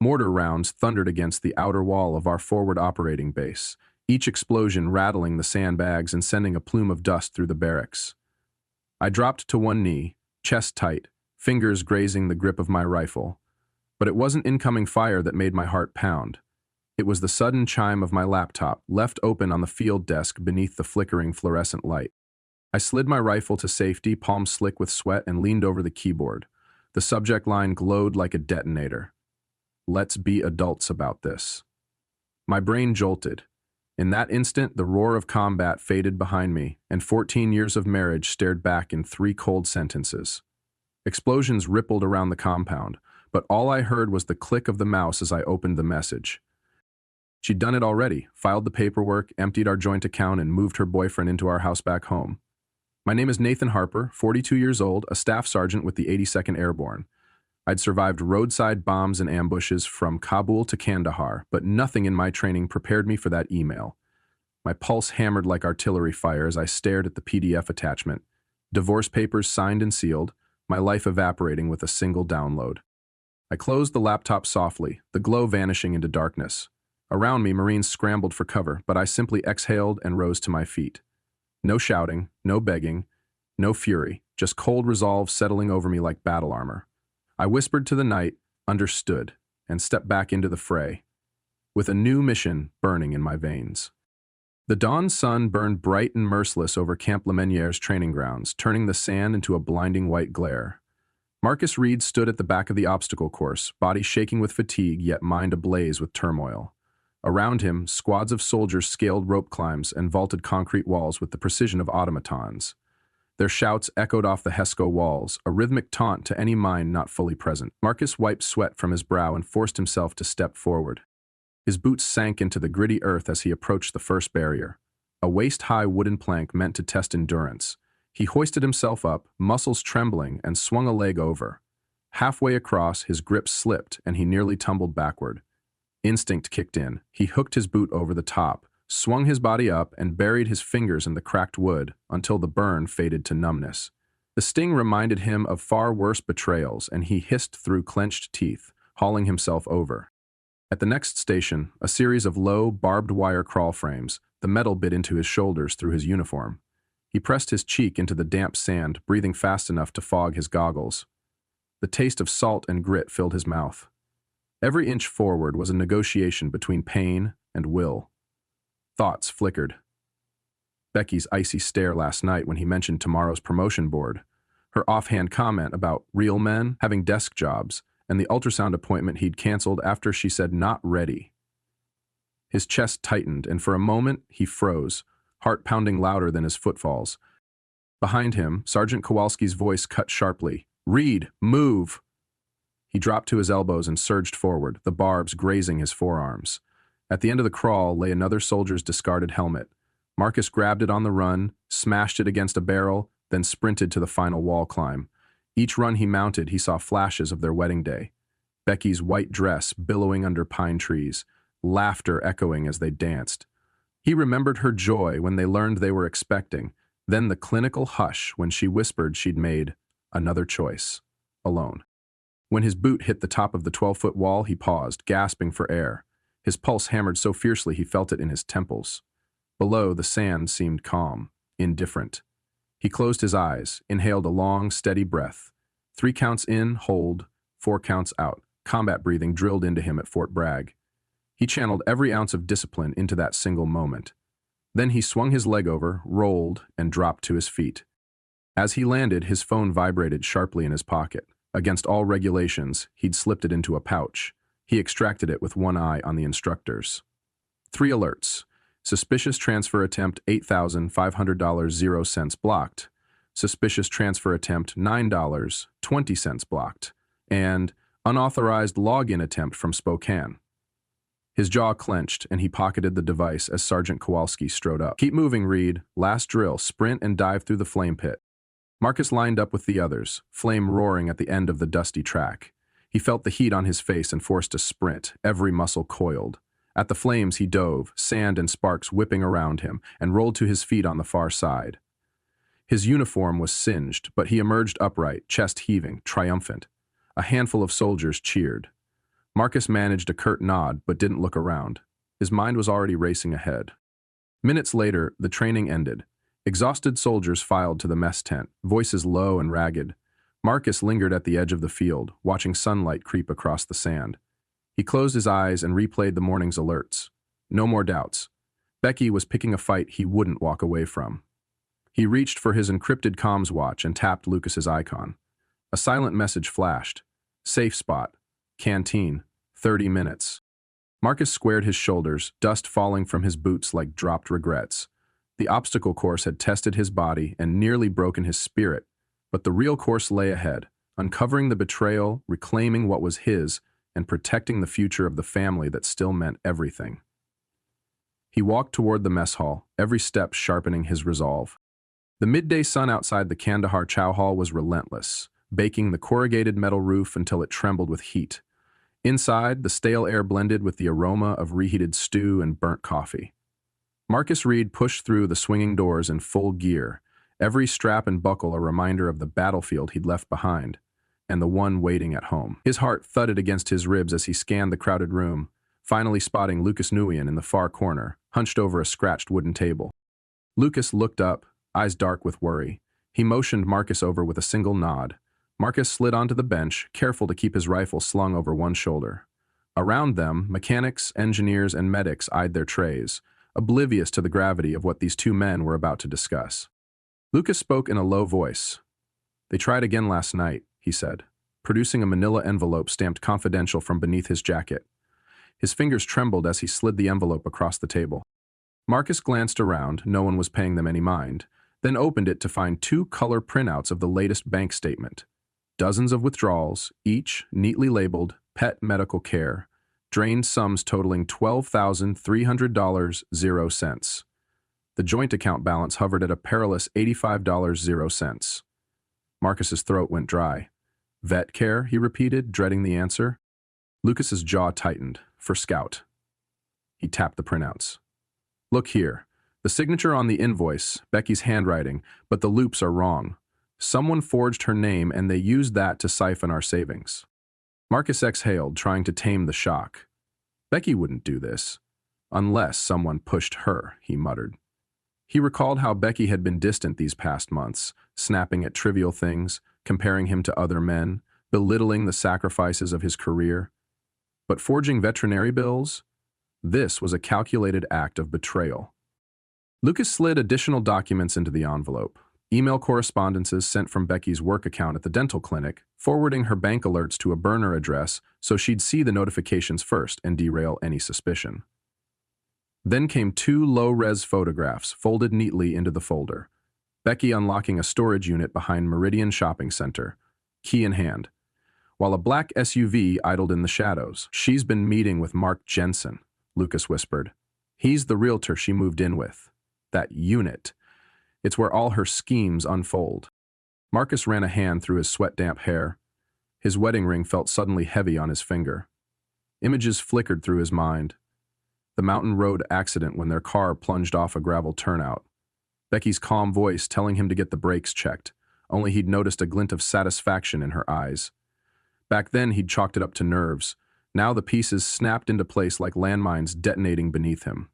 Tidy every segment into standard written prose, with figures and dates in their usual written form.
Mortar rounds thundered against the outer wall of our forward operating base, each explosion rattling the sandbags and sending a plume of dust through the barracks. I dropped to one knee, chest tight, fingers grazing the grip of my rifle. But it wasn't incoming fire that made my heart pound. It was the sudden chime of my laptop, left open on the field desk beneath the flickering fluorescent light. I slid my rifle to safety, palm slick with sweat, and leaned over the keyboard. The subject line glowed like a detonator. "Let's be adults about this." My brain jolted. In that instant, the roar of combat faded behind me, and 14 years of marriage stared back in 3 cold sentences. Explosions rippled around the compound, but all I heard was the click of the mouse as I opened the message. She'd done it already, filed the paperwork, emptied our joint account, and moved her boyfriend into our house back home. My name is Nathan Harper, 42 years old, a staff sergeant with the 82nd Airborne. I'd survived roadside bombs and ambushes from Kabul to Kandahar, but nothing in my training prepared me for that email. My pulse hammered like artillery fire as I stared at the PDF attachment. Divorce papers signed and sealed, my life evaporating with a single download. I closed the laptop softly, the glow vanishing into darkness. Around me, Marines scrambled for cover, but I simply exhaled and rose to my feet. No shouting, no begging, no fury, just cold resolve settling over me like battle armor. I whispered to the night, understood, and stepped back into the fray, with a new mission burning in my veins. The dawn sun burned bright and merciless over Camp Lemonniere's training grounds, turning the sand into a blinding white glare. Marcus Reed stood at the back of the obstacle course, body shaking with fatigue yet mind ablaze with turmoil. Around him, squads of soldiers scaled rope climbs and vaulted concrete walls with the precision of automatons. Their shouts echoed off the HESCO walls, a rhythmic taunt to any mind not fully present. Marcus wiped sweat from his brow and forced himself to step forward. His boots sank into the gritty earth as he approached the first barrier, a waist-high wooden plank meant to test endurance. He hoisted himself up, muscles trembling, and swung a leg over. Halfway across, his grip slipped and he nearly tumbled backward. Instinct kicked in. He hooked his boot over the top, swung his body up, and buried his fingers in the cracked wood until the burn faded to numbness. The sting reminded him of far worse betrayals, and he hissed through clenched teeth, hauling himself over. At the next station, a series of low, barbed wire crawl frames, the metal bit into his shoulders through his uniform. He pressed his cheek into the damp sand, breathing fast enough to fog his goggles. The taste of salt and grit filled his mouth. Every inch forward was a negotiation between pain and will. Thoughts flickered. Becky's icy stare last night when he mentioned tomorrow's promotion board, her offhand comment about real men having desk jobs, and the ultrasound appointment he'd canceled after she said not ready. His chest tightened, and for a moment he froze, heart pounding louder than his footfalls. Behind him, Sergeant Kowalski's voice cut sharply. "Reed, move!" He dropped to his elbows and surged forward, the barbs grazing his forearms. At the end of the crawl lay another soldier's discarded helmet. Marcus grabbed it on the run, smashed it against a barrel, then sprinted to the final wall climb. Each run he mounted, he saw flashes of their wedding day. Becky's white dress billowing under pine trees, laughter echoing as they danced. He remembered her joy when they learned they were expecting, then the clinical hush when she whispered she'd made another choice, alone. When his boot hit the top of the 12-foot wall, he paused, gasping for air. His pulse hammered so fiercely he felt it in his temples. Below, the sand seemed calm, indifferent. He closed his eyes, inhaled a long, steady breath. 3 counts in, hold, 4 counts out. Combat breathing drilled into him at Fort Bragg. He channeled every ounce of discipline into that single moment. Then he swung his leg over, rolled, and dropped to his feet. As he landed, his phone vibrated sharply in his pocket. Against all regulations, he'd slipped it into a pouch. He extracted it with one eye on the instructors. 3 alerts. Suspicious transfer attempt $8,500 0 cents blocked. Suspicious transfer attempt $9 20 cents blocked. And unauthorized login attempt from Spokane. His jaw clenched, and he pocketed the device as Sergeant Kowalski strode up. "Keep moving, Reed. Last drill. Sprint and dive through the flame pit." Marcus lined up with the others, flame roaring at the end of the dusty track. He felt the heat on his face and forced a sprint, every muscle coiled. At the flames he dove, sand and sparks whipping around him, and rolled to his feet on the far side. His uniform was singed, but he emerged upright, chest heaving, triumphant. A handful of soldiers cheered. Marcus managed a curt nod but didn't look around. His mind was already racing ahead. Minutes later, the training ended. Exhausted soldiers filed to the mess tent, voices low and ragged. Marcus lingered at the edge of the field, watching sunlight creep across the sand. He closed his eyes and replayed the morning's alerts. No more doubts. Becky was picking a fight he wouldn't walk away from. He reached for his encrypted comms watch and tapped Lucas's icon. A silent message flashed. Safe spot. Canteen. 30 minutes. Marcus squared his shoulders, dust falling from his boots like dropped regrets. The obstacle course had tested his body and nearly broken his spirit, but the real course lay ahead, uncovering the betrayal, reclaiming what was his, and protecting the future of the family that still meant everything. He walked toward the mess hall, every step sharpening his resolve. The midday sun outside the Kandahar Chow Hall was relentless, baking the corrugated metal roof until it trembled with heat. Inside, the stale air blended with the aroma of reheated stew and burnt coffee. Marcus Reed pushed through the swinging doors in full gear, every strap and buckle a reminder of the battlefield he'd left behind, and the one waiting at home. His heart thudded against his ribs as he scanned the crowded room, finally spotting Lucas Nguyen in the far corner, hunched over a scratched wooden table. Lucas looked up, eyes dark with worry. He motioned Marcus over with a single nod. Marcus slid onto the bench, careful to keep his rifle slung over one shoulder. Around them, mechanics, engineers, and medics eyed their trays, oblivious to the gravity of what these two men were about to discuss. Lucas spoke in a low voice. "They tried again last night," he said, producing a manila envelope stamped confidential from beneath his jacket. His fingers trembled as he slid the envelope across the table. Marcus glanced around, no one was paying them any mind, then opened it to find two color printouts of the latest bank statement. Dozens of withdrawals, each neatly labeled Pet Medical Care, drained sums totaling $12,300.00. The joint account balance hovered at a perilous $85.00. Marcus's throat went dry. "Vet care," he repeated, dreading the answer. Lucas's jaw tightened. "For Scout." He tapped the printouts. "Look here. The signature on the invoice, Becky's handwriting, but the loops are wrong. Someone forged her name and they used that to siphon our savings." Marcus exhaled, trying to tame the shock. Becky wouldn't do this. Unless someone pushed her, he muttered. He recalled how Becky had been distant these past months, snapping at trivial things, comparing him to other men, belittling the sacrifices of his career. But forging veterinary bills? This was a calculated act of betrayal. Lucas slid additional documents into the envelope. Email correspondences sent from Becky's work account at the dental clinic, forwarding her bank alerts to a burner address so she'd see the notifications first and derail any suspicion. Then came two low-res photographs folded neatly into the folder. Becky unlocking a storage unit behind Meridian Shopping Center, key in hand, while a black SUV idled in the shadows. "She's been meeting with Mark Jensen," Lucas whispered. "He's the realtor she moved in with. That unit. It's where all her schemes unfold." Marcus ran a hand through his sweat-damp hair. His wedding ring felt suddenly heavy on his finger. Images flickered through his mind. The mountain road accident when their car plunged off a gravel turnout. Becky's calm voice telling him to get the brakes checked, only he'd noticed a glint of satisfaction in her eyes. Back then he'd chalked it up to nerves. Now the pieces snapped into place like landmines detonating beneath him.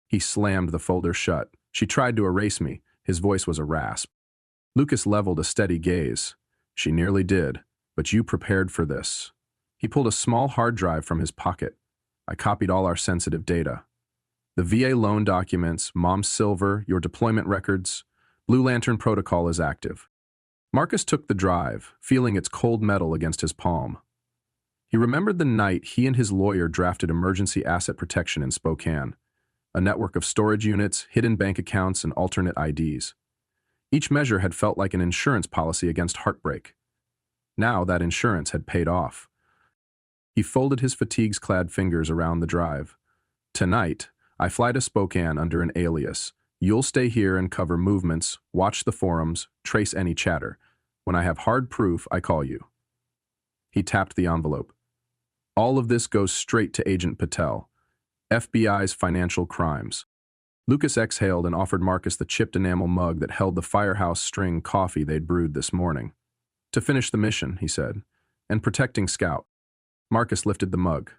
He slammed the folder shut. "She tried to erase me." His voice was a rasp. Lucas leveled a steady gaze. "She nearly did, but you prepared for this." He pulled a small hard drive from his pocket. "I copied all our sensitive data. The VA loan documents, Mom's silver, your deployment records. Blue Lantern protocol is active." Marcus took the drive, feeling its cold metal against his palm. He remembered the night he and his lawyer drafted emergency asset protection in Spokane, a network of storage units, hidden bank accounts, and alternate IDs. Each measure had felt like an insurance policy against heartbreak. Now that insurance had paid off. He folded his fatigues-clad fingers around the drive. "Tonight, I fly to Spokane under an alias. You'll stay here and cover movements, watch the forums, trace any chatter. When I have hard proof, I call you." He tapped the envelope. "All of this goes straight to Agent Patel, FBI's financial crimes." Lucas exhaled and offered Marcus the chipped enamel mug that held the Firehouse String coffee they'd brewed this morning. "To finish the mission," he said, "and protecting Scout." Marcus lifted the mug.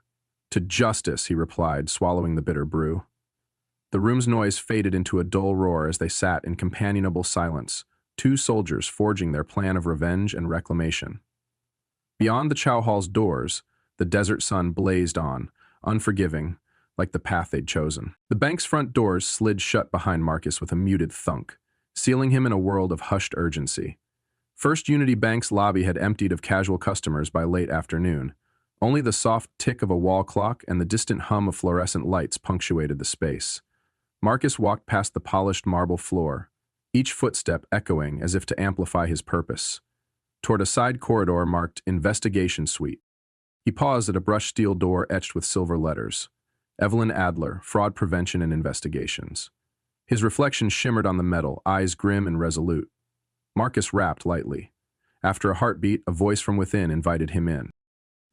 "To justice," he replied, swallowing the bitter brew. The room's noise faded into a dull roar as they sat in companionable silence, two soldiers forging their plan of revenge and reclamation. Beyond the chow hall's doors, the desert sun blazed on, unforgiving, like the path they'd chosen. The bank's front doors slid shut behind Marcus with a muted thunk, sealing him in a world of hushed urgency. First Unity Bank's lobby had emptied of casual customers by late afternoon. Only the soft tick of a wall clock and the distant hum of fluorescent lights punctuated the space. Marcus walked past the polished marble floor, each footstep echoing as if to amplify his purpose, toward a side corridor marked Investigation Suite. He paused at a brushed steel door etched with silver letters. Evelyn Adler, Fraud Prevention and Investigations. His reflection shimmered on the metal, eyes grim and resolute. Marcus rapped lightly. After a heartbeat, a voice from within invited him in.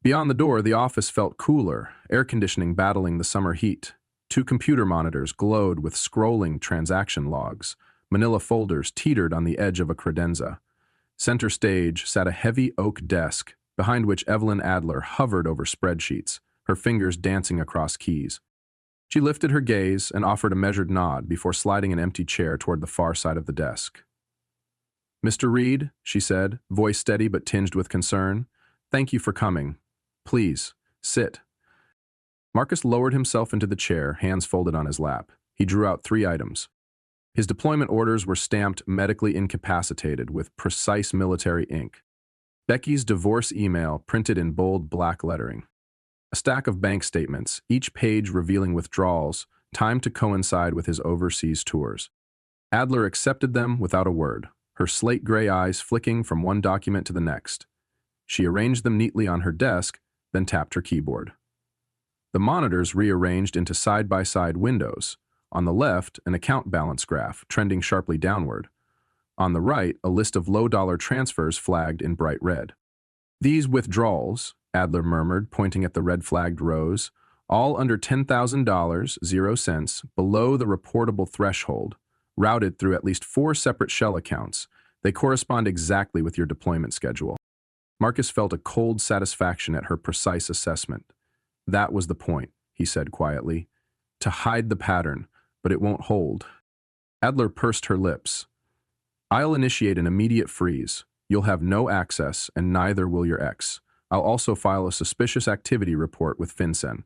Beyond the door, the office felt cooler, air conditioning battling the summer heat. Two computer monitors glowed with scrolling transaction logs. Manila folders teetered on the edge of a credenza. Center stage sat a heavy oak desk, behind which Evelyn Adler hovered over spreadsheets, her fingers dancing across keys. She lifted her gaze and offered a measured nod before sliding an empty chair toward the far side of the desk. "Mr. Reed," she said, voice steady but tinged with concern, "thank you for coming. Please, sit." Marcus lowered himself into the chair, hands folded on his lap. He drew out 3 items. His deployment orders were stamped medically incapacitated with precise military ink. Becky's divorce email printed in bold black lettering. A stack of bank statements, each page revealing withdrawals, timed to coincide with his overseas tours. Adler accepted them without a word, her slate-gray eyes flicking from one document to the next. She arranged them neatly on her desk, then tapped her keyboard. The monitors rearranged into side-by-side windows. On the left, an account balance graph, trending sharply downward. On the right, a list of low-dollar transfers flagged in bright red. "These withdrawals," Adler murmured, pointing at the red-flagged rows, "all under $10,000, 0 cents, below the reportable threshold, routed through at least 4 separate shell accounts. They correspond exactly with your deployment schedule." Marcus felt a cold satisfaction at her precise assessment. "That was the point," he said quietly. "To hide the pattern, but it won't hold." Adler pursed her lips. "I'll initiate an immediate freeze. You'll have no access, and neither will your ex. I'll also file a suspicious activity report with FinCEN."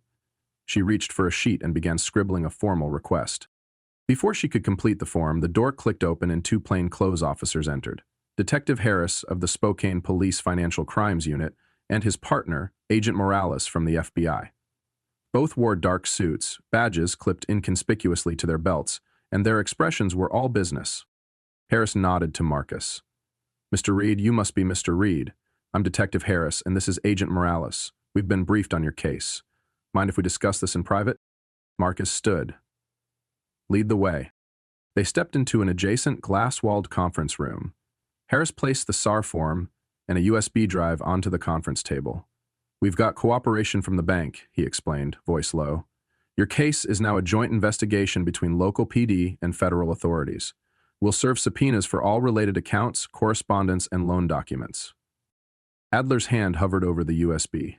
She reached for a sheet and began scribbling a formal request. Before she could complete the form, the door clicked open and 2 plainclothes officers entered. Detective Harris of the Spokane Police Financial Crimes Unit and his partner, Agent Morales from the FBI. Both wore dark suits, badges clipped inconspicuously to their belts, and their expressions were all business. Harris nodded to Marcus. "Mr. Reed, you must be Mr. Reed. I'm Detective Harris, and this is Agent Morales. We've been briefed on your case. Mind if we discuss this in private?" Marcus stood. "Lead the way." They stepped into an adjacent glass-walled conference room. Harris placed the SAR form and a USB drive onto the conference table. "We've got cooperation from the bank," he explained, voice low. "Your case is now a joint investigation between local PD and federal authorities. We'll serve subpoenas for all related accounts, correspondence, and loan documents." Adler's hand hovered over the USB.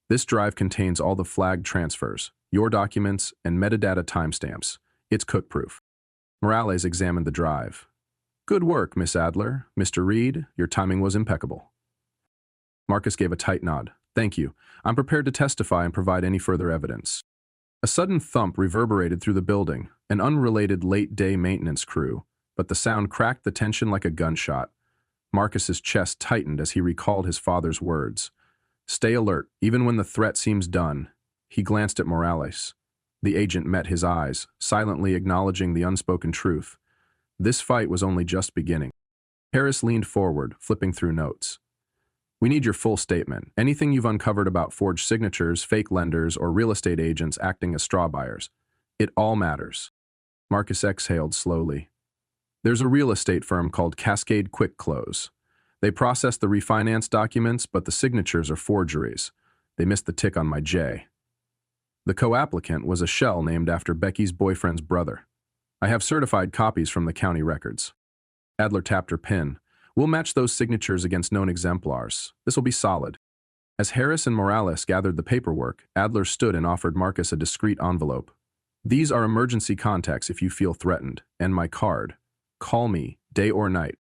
"This drive contains all the flagged transfers, your documents, and metadata timestamps. It's cookproof." Morales examined the drive. "Good work, Miss Adler. Mr. Reed, your timing was impeccable." Marcus gave a tight nod. "Thank you. I'm prepared to testify and provide any further evidence." A sudden thump reverberated through the building, an unrelated late-day maintenance crew, but the sound cracked the tension like a gunshot. Marcus's chest tightened as he recalled his father's words. "Stay alert, even when the threat seems done." He glanced at Morales. The agent met his eyes, silently acknowledging the unspoken truth. This fight was only just beginning. Harris leaned forward, flipping through notes. "We need your full statement. Anything you've uncovered about forged signatures, fake lenders, or real estate agents acting as straw buyers. It all matters." Marcus exhaled slowly. "There's a real estate firm called Cascade Quick Close. They process the refinance documents, but the signatures are forgeries. They missed the tick on my J. The co-applicant was a shell named after Becky's boyfriend's brother. I have certified copies from the county records." Adler tapped her pen. "We'll match those signatures against known exemplars. This will be solid." As Harris and Morales gathered the paperwork, Adler stood and offered Marcus a discreet envelope. "These are emergency contacts if you feel threatened, and my card. Call me, day or night."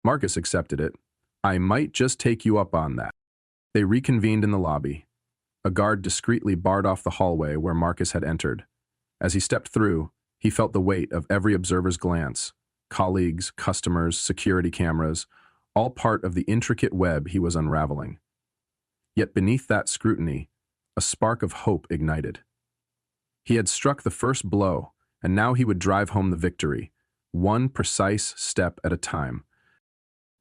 Marcus accepted it. "I might just take you up on that." They reconvened in the lobby. A guard discreetly barred off the hallway where Marcus had entered. As he stepped through, he felt the weight of every observer's glance. Colleagues, customers, security cameras, all part of the intricate web he was unraveling. Yet beneath that scrutiny, a spark of hope ignited. He had struck the first blow, and now he would drive home the victory, one precise step at a time.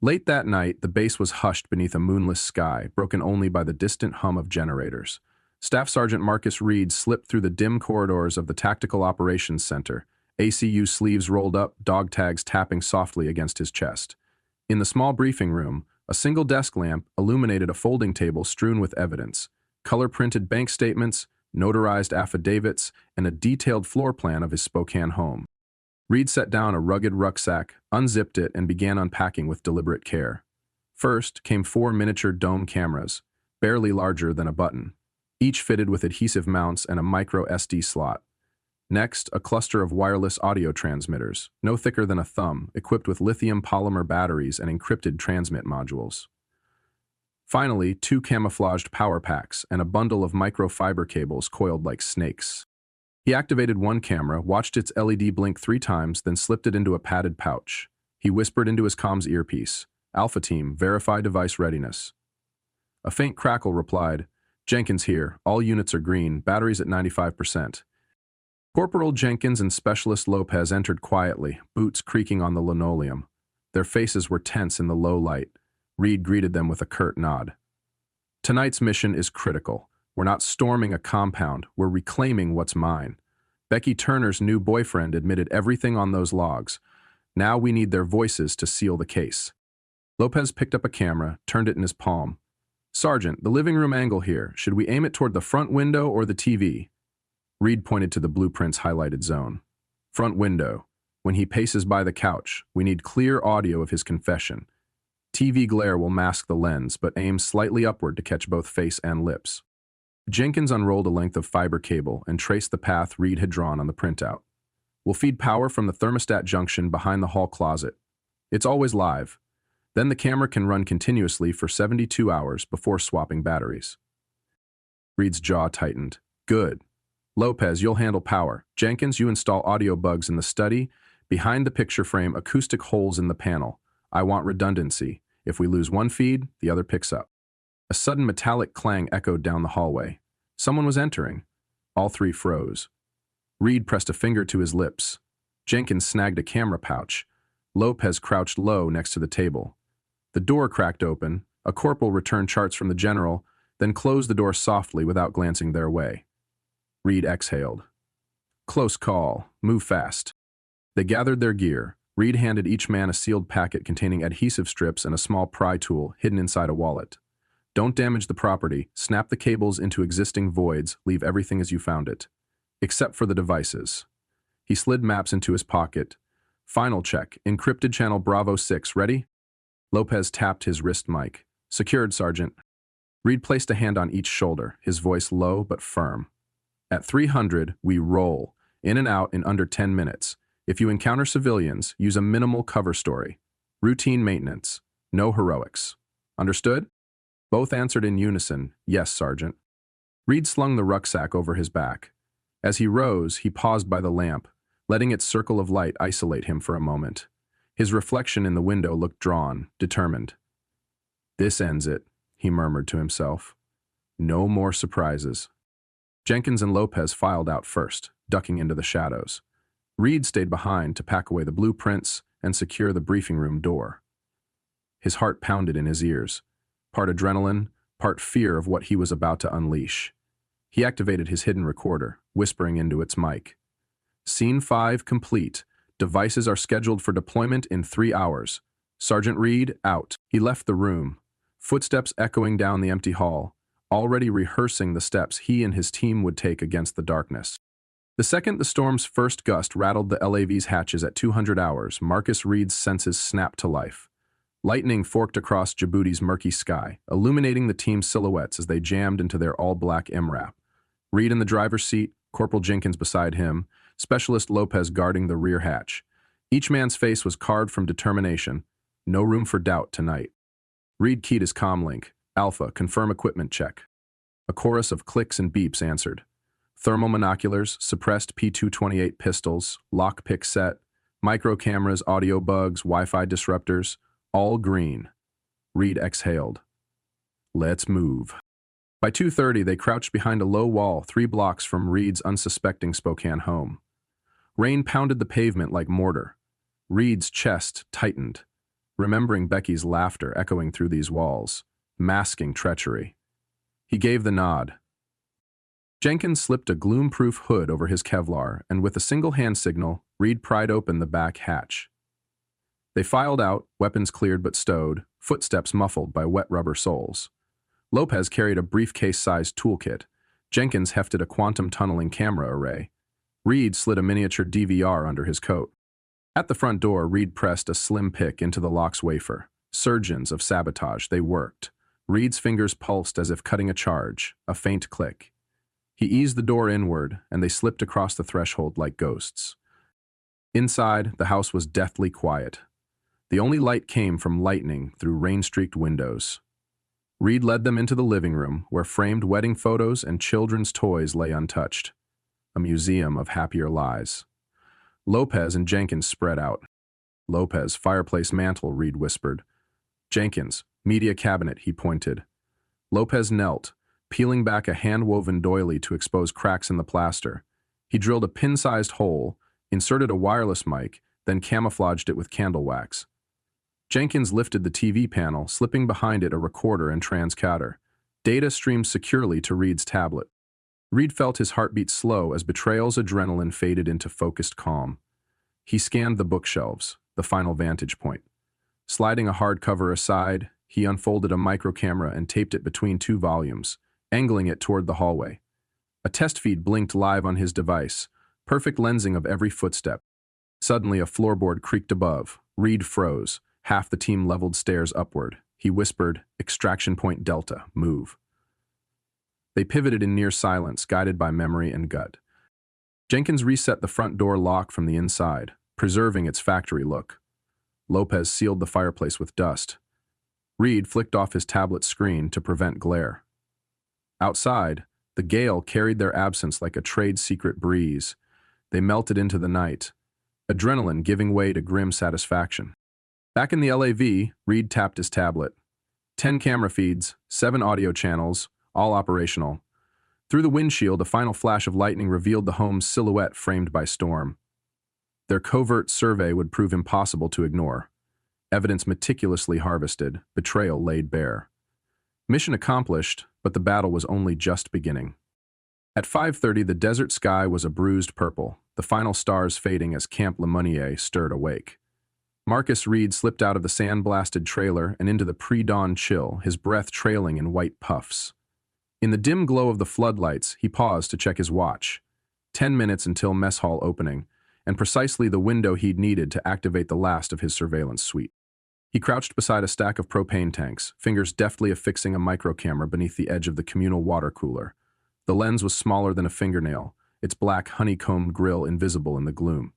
Late that night, the base was hushed beneath a moonless sky, broken only by the distant hum of generators. Staff Sergeant Marcus Reed slipped through the dim corridors of the Tactical Operations Center, ACU sleeves rolled up, dog tags tapping softly against his chest. In the small briefing room, a single desk lamp illuminated a folding table strewn with evidence, color-printed bank statements, notarized affidavits, and a detailed floor plan of his Spokane home. Reed set down a rugged rucksack, unzipped it, and began unpacking with deliberate care. First came 4 miniature dome cameras, barely larger than a button, each fitted with adhesive mounts and a micro SD slot. Next, a cluster of wireless audio transmitters, no thicker than a thumb, equipped with lithium polymer batteries and encrypted transmit modules. Finally, 2 camouflaged power packs and a bundle of microfiber cables coiled like snakes. He activated one camera, watched its LED blink 3 times, then slipped it into a padded pouch. He whispered into his comms earpiece, "Alpha Team, verify device readiness." A faint crackle replied, "Jenkins here, all units are green, batteries at 95%. Corporal Jenkins and Specialist Lopez entered quietly, boots creaking on the linoleum. Their faces were tense in the low light. Reed greeted them with a curt nod. "Tonight's mission is critical. We're not storming a compound, we're reclaiming what's mine. Becky Turner's new boyfriend admitted everything on those logs. Now we need their voices to seal the case." Lopez picked up a camera, turned it in his palm. "Sergeant, the living room angle here. Should we aim it toward the front window or the TV?" Reed pointed to the blueprint's highlighted zone. "Front window. When he paces by the couch, we need clear audio of his confession. TV glare will mask the lens, but aim slightly upward to catch both face and lips." Jenkins unrolled a length of fiber cable and traced the path Reed had drawn on the printout. "We'll feed power from the thermostat junction behind the hall closet. It's always live. Then the camera can run continuously for 72 hours before swapping batteries." Reed's jaw tightened. "Good. Lopez, you'll handle power. Jenkins, you install audio bugs in the study. Behind the picture frame, acoustic holes in the panel. I want redundancy. If we lose one feed, the other picks up." A sudden metallic clang echoed down the hallway. Someone was entering. All 3 froze. Reed pressed a finger to his lips. Jenkins snagged a camera pouch. Lopez crouched low next to the table. The door cracked open. A corporal returned charts from the general, then closed the door softly without glancing their way. Reed exhaled. "Close call. Move fast." They gathered their gear. Reed handed each man a sealed packet containing adhesive strips and a small pry tool hidden inside a wallet. "Don't damage the property. Snap the cables into existing voids. Leave everything as you found it. Except for the devices." He slid maps into his pocket. "Final check. Encrypted channel Bravo 6. Ready?" Lopez tapped his wrist mic. "Secured, Sergeant." Reed placed a hand on each shoulder, his voice low but firm. "At 300, we roll. In and out in under 10 minutes. If you encounter civilians, use a minimal cover story. Routine maintenance. No heroics. Understood?" Both answered in unison, "Yes, Sergeant." Reed slung the rucksack over his back. As he rose, he paused by the lamp, letting its circle of light isolate him for a moment. His reflection in the window looked drawn, determined. "This ends it," he murmured to himself. "No more surprises." Jenkins and Lopez filed out first, ducking into the shadows. Reed stayed behind to pack away the blueprints and secure the briefing room door. His heart pounded in his ears, part adrenaline, part fear of what he was about to unleash. He activated his hidden recorder, whispering into its mic. "Scene 5 complete. Devices are scheduled for deployment in 3 hours. Sergeant Reed, out." He left the room, footsteps echoing down the empty hall, already rehearsing the steps he and his team would take against the darkness. The second the storm's first gust rattled the LAV's hatches at 200 hours, Marcus Reed's senses snapped to life. Lightning forked across Djibouti's murky sky, illuminating the team's silhouettes as they jammed into their all-black MRAP. Reed in the driver's seat, Corporal Jenkins beside him, Specialist Lopez guarding the rear hatch. Each man's face was carved from determination. No room for doubt tonight. Reed keyed his comlink. Alpha, confirm equipment check. A chorus of clicks and beeps answered. Thermal monoculars, suppressed P228 pistols, lockpick set, micro cameras, audio bugs, Wi-Fi disruptors, all green. Reed exhaled. Let's move. By 2:30, they crouched behind a low wall 3 blocks from Reed's unsuspecting Spokane home. Rain pounded the pavement like mortar. Reed's chest tightened, remembering Becky's laughter echoing through these walls, masking treachery. He gave the nod. Jenkins slipped a gloom-proof hood over his Kevlar, and with a single hand signal, Reed pried open the back hatch. They filed out, weapons cleared but stowed, footsteps muffled by wet rubber soles. Lopez carried a briefcase-sized toolkit. Jenkins hefted a quantum tunneling camera array. Reed slid a miniature DVR under his coat. At the front door, Reed pressed a slim pick into the lock's wafer. Surgeons of sabotage, they worked. Reed's fingers pulsed as if cutting a charge, a faint click. He eased the door inward, and they slipped across the threshold like ghosts. Inside, the house was deathly quiet. The only light came from lightning through rain-streaked windows. Reed led them into the living room, where framed wedding photos and children's toys lay untouched. A museum of happier lies. Lopez and Jenkins spread out. Lopez, fireplace mantle, Reed whispered. Jenkins, media cabinet, he pointed. Lopez knelt, peeling back a hand-woven doily to expose cracks in the plaster. He drilled a pin-sized hole, inserted a wireless mic, then camouflaged it with candle wax. Jenkins lifted the TV panel, slipping behind it a recorder and transcoder. Data streamed securely to Reed's tablet. Reed felt his heartbeat slow as betrayal's adrenaline faded into focused calm. He scanned the bookshelves, the final vantage point. Sliding a hardcover aside, he unfolded a microcamera and taped it between 2 volumes, angling it toward the hallway. A test feed blinked live on his device, perfect lensing of every footstep. Suddenly, a floorboard creaked above. Reed froze. Half the team leveled stairs upward. He whispered, "Extraction point Delta, move." They pivoted in near silence, guided by memory and gut. Jenkins reset the front door lock from the inside, preserving its factory look. Lopez sealed the fireplace with dust. Reed flicked off his tablet screen to prevent glare. Outside, the gale carried their absence like a trade secret breeze. They melted into the night, adrenaline giving way to grim satisfaction. Back in the LAV, Reed tapped his tablet. 10 camera feeds, 7 audio channels, all operational. Through the windshield, a final flash of lightning revealed the home's silhouette framed by storm. Their covert survey would prove impossible to ignore. Evidence meticulously harvested, betrayal laid bare. Mission accomplished, but the battle was only just beginning. At 5:30, the desert sky was a bruised purple, the final stars fading as Camp Lemonnier stirred awake. Marcus Reed slipped out of the sand-blasted trailer and into the pre-dawn chill, his breath trailing in white puffs. In the dim glow of the floodlights, he paused to check his watch. 10 minutes until mess hall opening, and precisely the window he'd needed to activate the last of his surveillance suite. He crouched beside a stack of propane tanks, fingers deftly affixing a microcamera beneath the edge of the communal water cooler. The lens was smaller than a fingernail, its black honeycombed grill invisible in the gloom.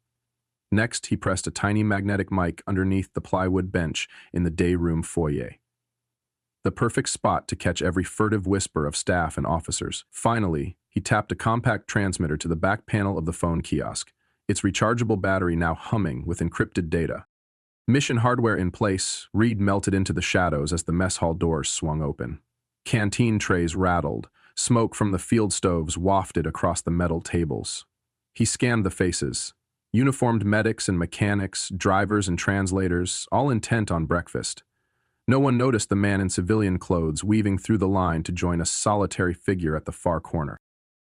Next, he pressed a tiny magnetic mic underneath the plywood bench in the day room foyer. The perfect spot to catch every furtive whisper of staff and officers. Finally, he tapped a compact transmitter to the back panel of the phone kiosk, its rechargeable battery now humming with encrypted data. Mission hardware in place, Reed melted into the shadows as the mess hall doors swung open. Canteen trays rattled, smoke from the field stoves wafted across the metal tables. He scanned the faces. Uniformed medics and mechanics, drivers and translators, all intent on breakfast. No one noticed the man in civilian clothes weaving through the line to join a solitary figure at the far corner.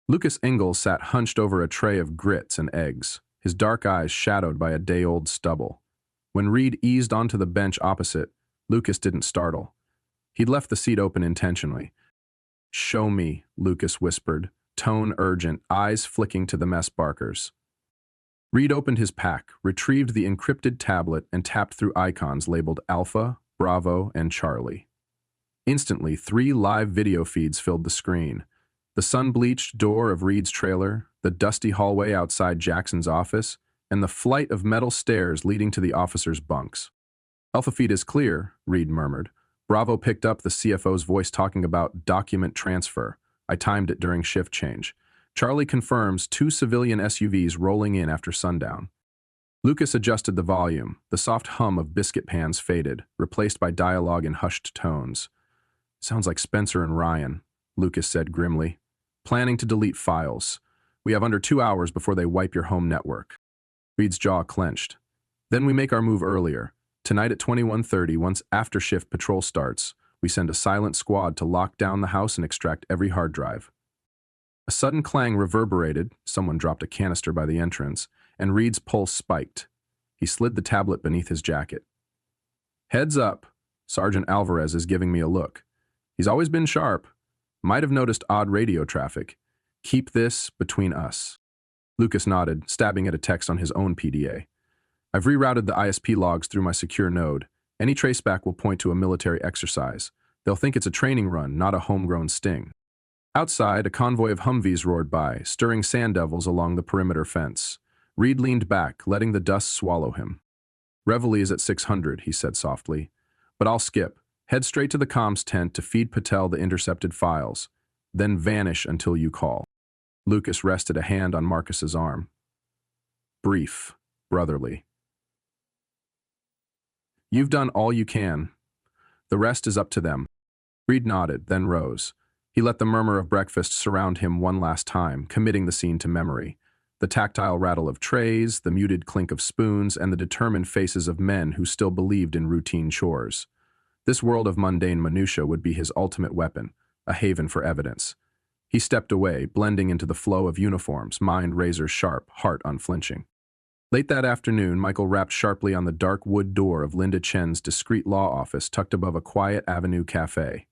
Lucas Ingalls sat hunched over a tray of grits and eggs, his dark eyes shadowed by a day-old stubble. When Reed eased onto the bench opposite, Lucas didn't startle. He'd left the seat open intentionally. "Show me," Lucas whispered, tone urgent, eyes flicking to the mess barkers. Reed opened his pack, retrieved the encrypted tablet, and tapped through icons labeled Alpha, Bravo, and Charlie. Instantly, 3 live video feeds filled the screen. The sun-bleached door of Reed's trailer, the dusty hallway outside Jackson's office, and the flight of metal stairs leading to the officers' bunks. "Alpha feed is clear," Reed murmured. Bravo picked up the CFO's voice talking about document transfer. I timed it during shift change. Charlie confirms 2 civilian SUVs rolling in after sundown. Lucas adjusted the volume. The soft hum of biscuit pans faded, replaced by dialogue in hushed tones. "Sounds like Spencer and Ryan," Lucas said grimly. "Planning to delete files. We have under 2 hours before they wipe your home network." Reed's jaw clenched. "Then we make our move earlier. Tonight at 21:30, once after-shift patrol starts, we send a silent squad to lock down the house and extract every hard drive." A sudden clang reverberated, someone dropped a canister by the entrance, and Reed's pulse spiked. He slid the tablet beneath his jacket. "Heads up, Sergeant Alvarez is giving me a look. He's always been sharp. Might have noticed odd radio traffic. Keep this between us." Lucas nodded, stabbing at a text on his own PDA. "I've rerouted the ISP logs through my secure node. Any traceback will point to a military exercise. They'll think it's a training run, not a homegrown sting." Outside, a convoy of Humvees roared by, stirring sand devils along the perimeter fence. Reed leaned back, letting the dust swallow him. "Reveille is at 600, he said softly. "But I'll skip. Head straight to the comms tent to feed Patel the intercepted files. Then vanish until you call." Lucas rested a hand on Marcus's arm. Brief, brotherly. "You've done all you can. The rest is up to them." Reed nodded, then rose. He let the murmur of breakfast surround him one last time, committing the scene to memory. The tactile rattle of trays, the muted clink of spoons, and the determined faces of men who still believed in routine chores. This world of mundane minutiae would be his ultimate weapon, a haven for evidence. He stepped away, blending into the flow of uniforms, mind razor-sharp, heart unflinching. Late that afternoon, Michael rapped sharply on the dark wood door of Linda Chen's discreet law office tucked above a quiet avenue cafe.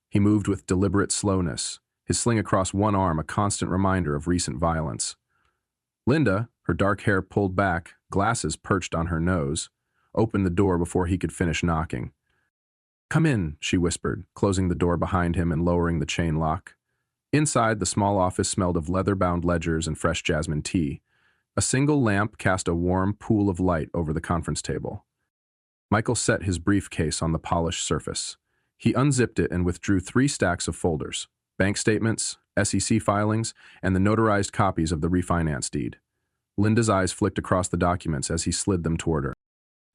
He moved with deliberate slowness, his sling across one arm a constant reminder of recent violence. Linda, her dark hair pulled back, glasses perched on her nose, opened the door before he could finish knocking. "Come in," she whispered, closing the door behind him and lowering the chain lock. Inside, the small office smelled of leather-bound ledgers and fresh jasmine tea. A single lamp cast a warm pool of light over the conference table. Michael set his briefcase on the polished surface. He unzipped it and withdrew 3 stacks of folders: bank statements, SEC filings, and the notarized copies of the refinance deed. Linda's eyes flicked across the documents as he slid them toward her.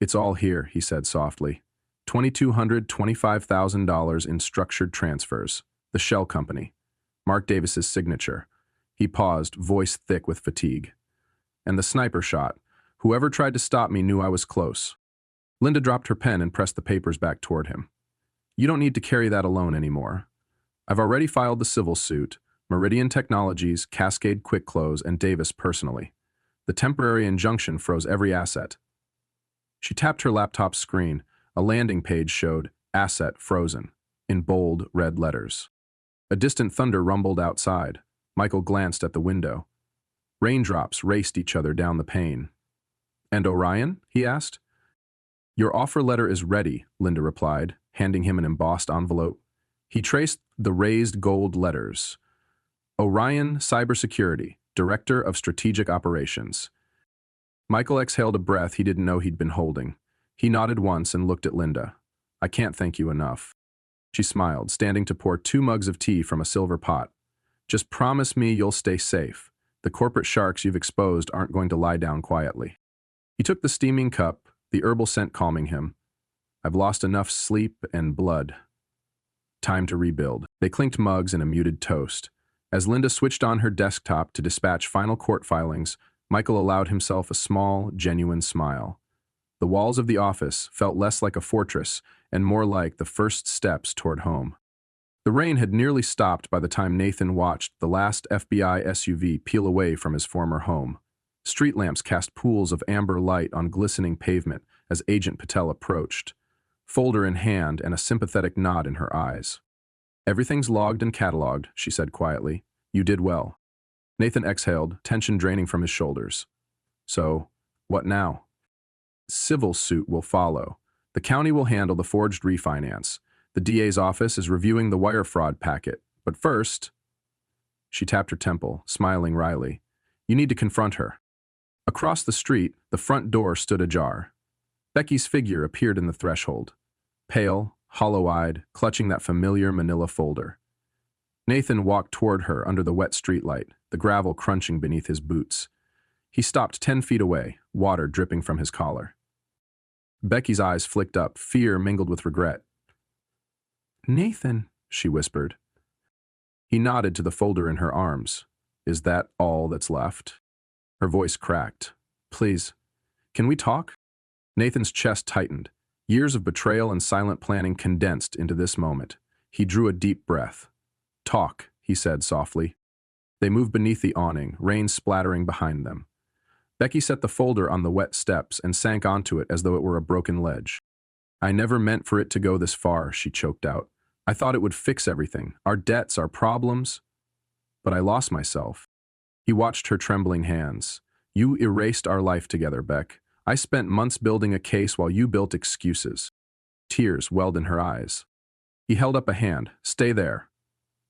"It's all here," he said softly. $2,225,000 in structured transfers. The shell company. Mark Davis's signature. He paused, voice thick with fatigue. "And the sniper shot. Whoever tried to stop me knew I was close." Linda dropped her pen and pressed the papers back toward him. "You don't need to carry that alone anymore. I've already filed the civil suit, Meridian Technologies, Cascade Quick Close, and Davis personally. The temporary injunction froze every asset." She tapped her laptop's screen. A landing page showed "Asset Frozen" in bold red letters. A distant thunder rumbled outside. Michael glanced at the window. Raindrops raced each other down the pane. "And Orion?" he asked. "Your offer letter is ready," Linda replied, handing him an embossed envelope. He traced the raised gold letters. "Orion Cybersecurity, Director of Strategic Operations." Michael exhaled a breath he didn't know he'd been holding. He nodded once and looked at Linda. "I can't thank you enough." She smiled, standing to pour 2 mugs of tea from a silver pot. "Just promise me you'll stay safe. The corporate sharks you've exposed aren't going to lie down quietly." He took the steaming cup, the herbal scent calming him. "I've lost enough sleep and blood. Time to rebuild." They clinked mugs in a muted toast. As Linda switched on her desktop to dispatch final court filings, Michael allowed himself a small, genuine smile. The walls of the office felt less like a fortress and more like the first steps toward home. The rain had nearly stopped by the time Nathan watched the last FBI SUV peel away from his former home. Street lamps cast pools of amber light on glistening pavement as Agent Patel approached, folder in hand and a sympathetic nod in her eyes. "Everything's logged and cataloged," she said quietly. "You did well." Nathan exhaled, tension draining from his shoulders. "So, what now?" "Civil suit will follow. The county will handle the forged refinance. The DA's office is reviewing the wire fraud packet. But first, she tapped her temple, smiling wryly. You need to confront her. Across the street, the front door stood ajar. Becky's figure appeared in the threshold, pale, hollow-eyed, clutching that familiar manila folder. Nathan walked toward her under the wet streetlight, the gravel crunching beneath his boots. He stopped 10 feet away, water dripping from his collar. Becky's eyes flicked up, fear mingled with regret. "Nathan," she whispered. He nodded to the folder in her arms. "Is that all that's left?" Her voice cracked. "Please, can we talk?" Nathan's chest tightened. Years of betrayal and silent planning condensed into this moment. He drew a deep breath. "Talk," he said softly. They moved beneath the awning, rain splattering behind them. Becky set the folder on the wet steps and sank onto it as though it were a broken ledge. "I never meant for it to go this far," she choked out. "I thought it would fix everything, our debts, our problems. But I lost myself." He watched her trembling hands. "You erased our life together, Beck. I spent months building a case while you built excuses." Tears welled in her eyes. He held up a hand. "Stay there."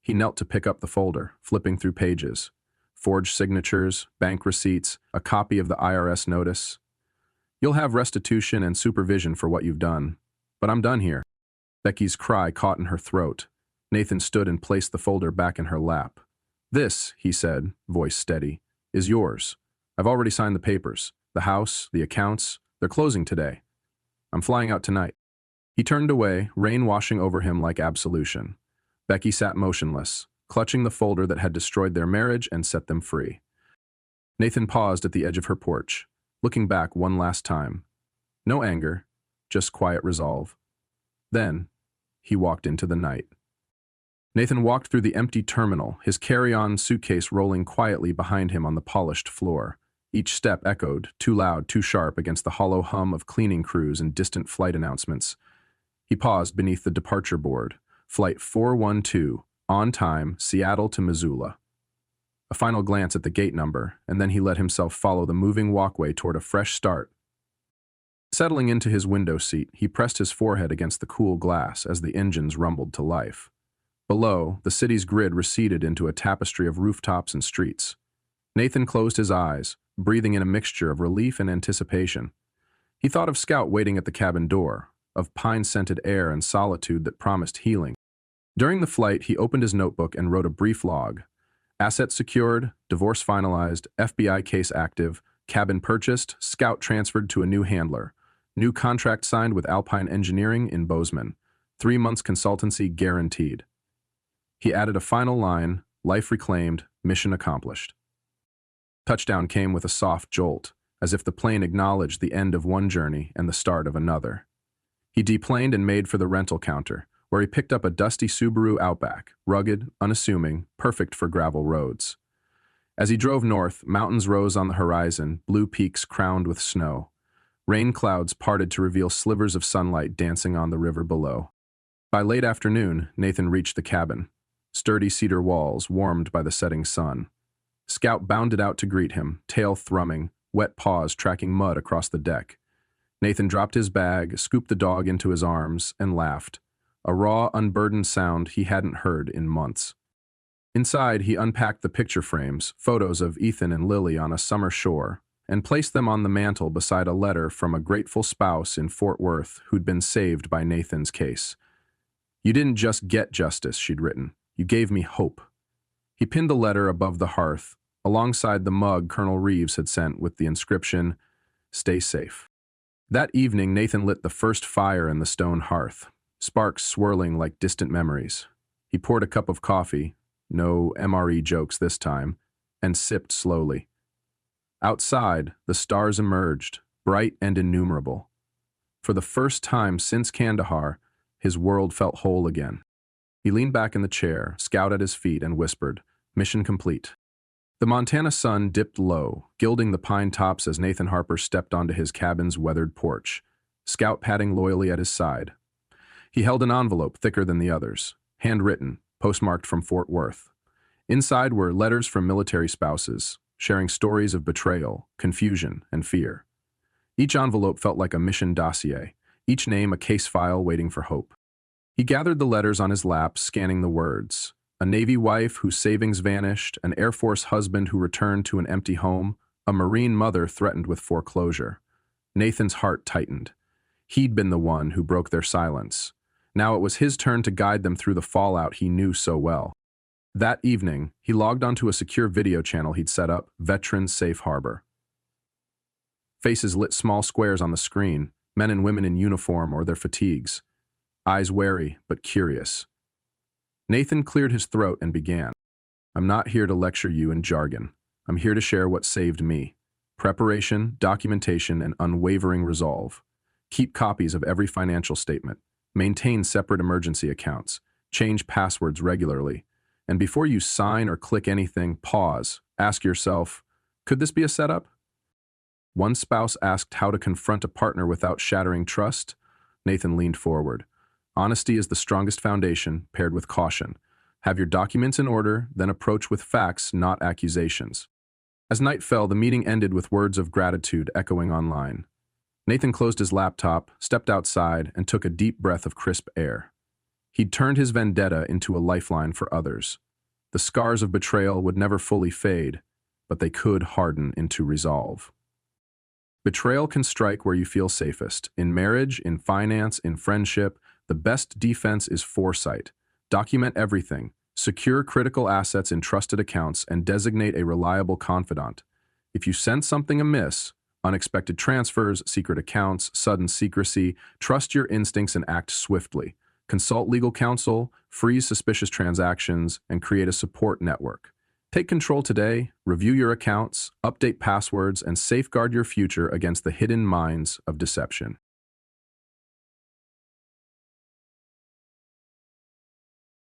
He knelt to pick up the folder, flipping through pages. Forged signatures, bank receipts, a copy of the IRS notice. "You'll have restitution and supervision for what you've done. But I'm done here." Becky's cry caught in her throat. Nathan stood and placed the folder back in her lap. "This," he said, voice steady, "is yours. I've already signed the papers. The house, the accounts, they're closing today. I'm flying out tonight." He turned away, rain washing over him like absolution. Becky sat motionless, clutching the folder that had destroyed their marriage and set them free. Nathan paused at the edge of her porch, looking back one last time. No anger, just quiet resolve. Then, he walked into the night. Nathan walked through the empty terminal, his carry-on suitcase rolling quietly behind him on the polished floor. Each step echoed, too loud, too sharp, against the hollow hum of cleaning crews and distant flight announcements. He paused beneath the departure board. Flight 412, on time, Seattle to Missoula. A final glance at the gate number, and then he let himself follow the moving walkway toward a fresh start. Settling into his window seat, he pressed his forehead against the cool glass as the engines rumbled to life. Below, the city's grid receded into a tapestry of rooftops and streets. Nathan closed his eyes, breathing in a mixture of relief and anticipation. He thought of Scout waiting at the cabin door, of pine-scented air and solitude that promised healing. During the flight, he opened his notebook and wrote a brief log. Assets secured, divorce finalized, FBI case active, cabin purchased, Scout transferred to a new handler, new contract signed with Alpine Engineering in Bozeman, 3 months consultancy guaranteed. He added a final line, life reclaimed, mission accomplished. Touchdown came with a soft jolt, as if the plane acknowledged the end of one journey and the start of another. He deplaned and made for the rental counter, where he picked up a dusty Subaru Outback, rugged, unassuming, perfect for gravel roads. As he drove north, mountains rose on the horizon, blue peaks crowned with snow. Rain clouds parted to reveal slivers of sunlight dancing on the river below. By late afternoon, Nathan reached the cabin. Sturdy cedar walls warmed by the setting sun. Scout bounded out to greet him, tail thrumming, wet paws tracking mud across the deck. Nathan dropped his bag, scooped the dog into his arms, and laughed. A raw, unburdened sound he hadn't heard in months. Inside, he unpacked the picture frames, photos of Ethan and Lily on a summer shore, and placed them on the mantel beside a letter from a grateful spouse in Fort Worth who'd been saved by Nathan's case. "You didn't just get justice," she'd written. "You gave me hope." He pinned the letter above the hearth, alongside the mug Colonel Reeves had sent with the inscription, "Stay safe." That evening, Nathan lit the first fire in the stone hearth, sparks swirling like distant memories. He poured a cup of coffee, no MRE jokes this time, and sipped slowly. Outside, the stars emerged, bright and innumerable. For the first time since Kandahar, his world felt whole again. He leaned back in the chair, Scout at his feet, and whispered, "Mission complete." The Montana sun dipped low, gilding the pine tops as Nathan Harper stepped onto his cabin's weathered porch, Scout padding loyally at his side. He held an envelope thicker than the others, handwritten, postmarked from Fort Worth. Inside were letters from military spouses, sharing stories of betrayal, confusion, and fear. Each envelope felt like a mission dossier, each name a case file waiting for hope. He gathered the letters on his lap, scanning the words. A Navy wife whose savings vanished, an Air Force husband who returned to an empty home, a Marine mother threatened with foreclosure. Nathan's heart tightened. He'd been the one who broke their silence. Now it was his turn to guide them through the fallout he knew so well. That evening, he logged onto a secure video channel he'd set up, Veterans Safe Harbor. Faces lit small squares on the screen, men and women in uniform or their fatigues. Eyes wary, but curious. Nathan cleared his throat and began. I'm not here to lecture you in jargon. I'm here to share what saved me. Preparation, documentation, and unwavering resolve. Keep copies of every financial statement. Maintain separate emergency accounts. Change passwords regularly. And before you sign or click anything, pause. Ask yourself, could this be a setup? One spouse asked how to confront a partner without shattering trust. Nathan leaned forward. Honesty is the strongest foundation, paired with caution. Have your documents in order, then approach with facts, not accusations. As night fell, the meeting ended with words of gratitude echoing online. Nathan closed his laptop, stepped outside, and took a deep breath of crisp air. He'd turned his vendetta into a lifeline for others. The scars of betrayal would never fully fade, but they could harden into resolve. Betrayal can strike where you feel safest. In marriage, in finance, in friendship, the best defense is foresight. Document everything. Secure critical assets in trusted accounts and designate a reliable confidant. If you sense something amiss, unexpected transfers, secret accounts, sudden secrecy, trust your instincts and act swiftly. Consult legal counsel, freeze suspicious transactions, and create a support network. Take control today, review your accounts, update passwords, and safeguard your future against the hidden mines of deception.